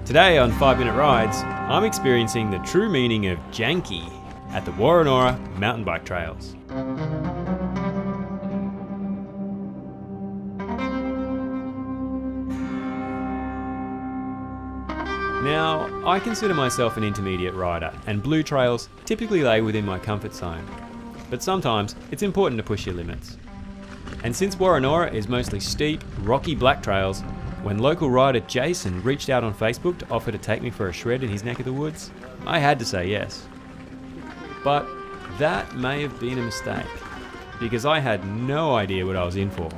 Today on 5 Minute Rides, I'm experiencing the true meaning of janky at the Woronora mountain bike trails. Now, I consider myself an intermediate rider, and blue trails typically lay within my comfort zone. But sometimes it's important to push your limits. And since Woronora is mostly steep, rocky black trails, when local rider Jason reached out on Facebook to offer to take me for a shred in his neck of the woods, I had to say yes. But that may have been a mistake, because I had no idea what I was in for.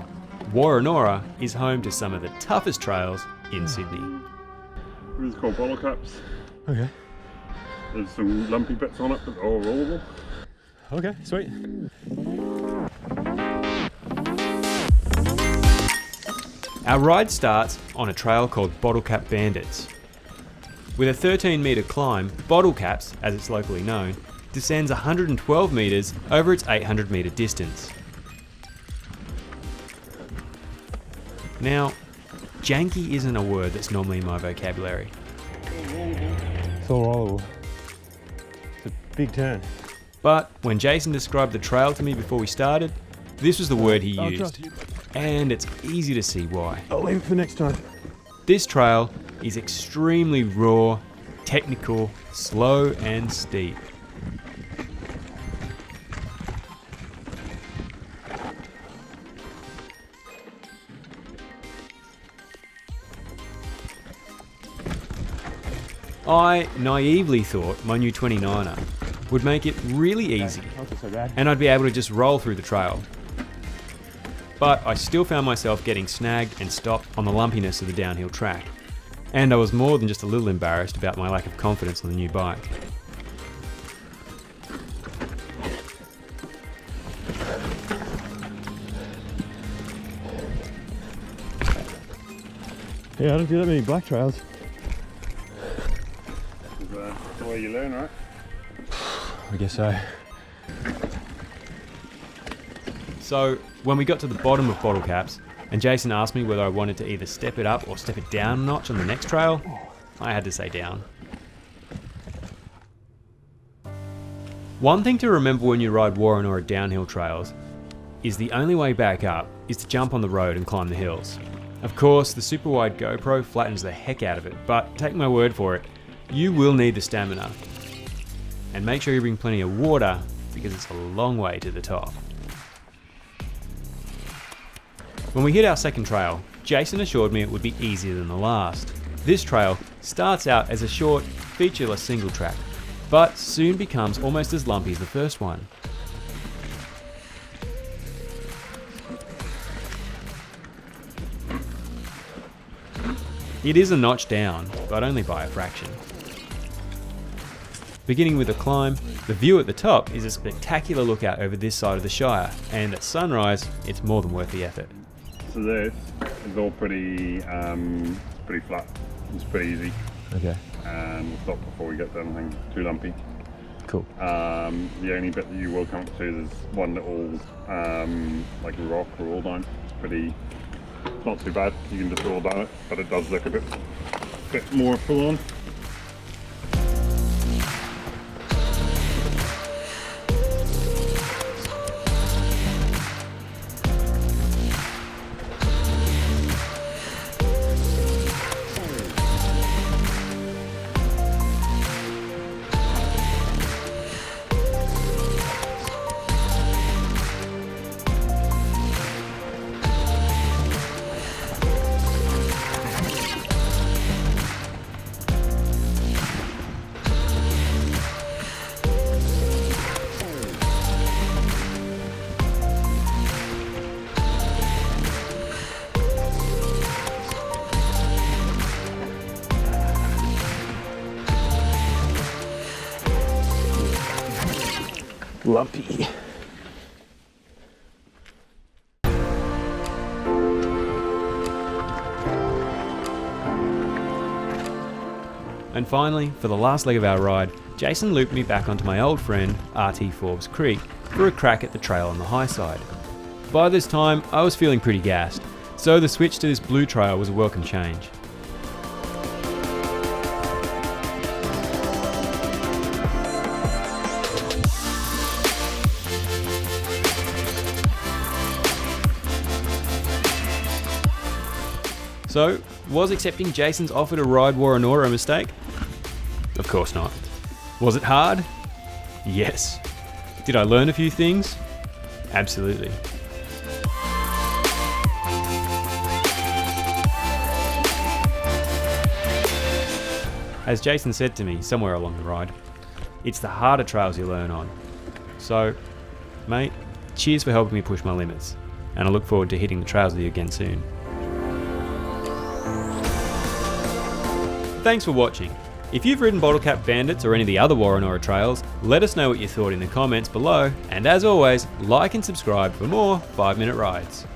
Woronora is home to some of the toughest trails in Sydney. This is called bottle caps. Okay. There's some lumpy bits on it that are all rollable. Okay, sweet. Our ride starts on a trail called Bottle Cap Bandits. With a 13-metre climb, Bottle Caps, as it's locally known, descends 112 metres over its 800-metre distance. Now, janky isn't a word that's normally in my vocabulary. It's all rollable. It's a big turn. But when Jason described the trail to me before we started, this was the word he used. And it's easy to see why. I'll leave it for next time. This trail is extremely raw, technical, slow and steep. I naively thought my new 29er would make it really easy and I'd be able to just roll through the trail. But I still found myself getting snagged and stopped on the lumpiness of the downhill track. And I was more than just a little embarrassed about my lack of confidence on the new bike. Yeah, I don't do that many black trails. That's the way you learn, right? I guess so. So when we got to the bottom of Bottle Caps and Jason asked me whether I wanted to either step it up or step it down a notch on the next trail, I had to say down. One thing to remember when you ride Woronora downhill trails is the only way back up is to jump on the road and climb the hills. Of course, the super wide GoPro flattens the heck out of it, but take my word for it, you will need the stamina. And make sure you bring plenty of water because it's a long way to the top. When we hit our second trail, Jason assured me it would be easier than the last. This trail starts out as a short, featureless single track, but soon becomes almost as lumpy as the first one. It is a notch down, but only by a fraction. Beginning with a climb, the view at the top is a spectacular lookout over this side of the Shire, and at sunrise, it's more than worth the effort. So this is all pretty flat. It's pretty easy. Okay. We'll stop before we get to anything too lumpy. Cool. The only bit that you will come to is one little like a rock or roll down. It's not too bad. You can just roll down it, but it does look a bit more full on. Lumpy. And finally, for the last leg of our ride, Jason looped me back onto my old friend RT Forbes Creek for a crack at the trail on the high side. By this time, I was feeling pretty gassed, so the switch to this blue trail was a welcome change. So, was accepting Jason's offer to ride Woronora a mistake? Of course not. Was it hard? Yes. Did I learn a few things? Absolutely. As Jason said to me somewhere along the ride, it's the harder trails you learn on. So, mate, cheers for helping me push my limits, and I look forward to hitting the trails with you again soon. Thanks for watching. If you've ridden Bottle Cap Bandits or any of the other Woronora trails, let us know what you thought in the comments below, and as always, like and subscribe for more 5-minute rides.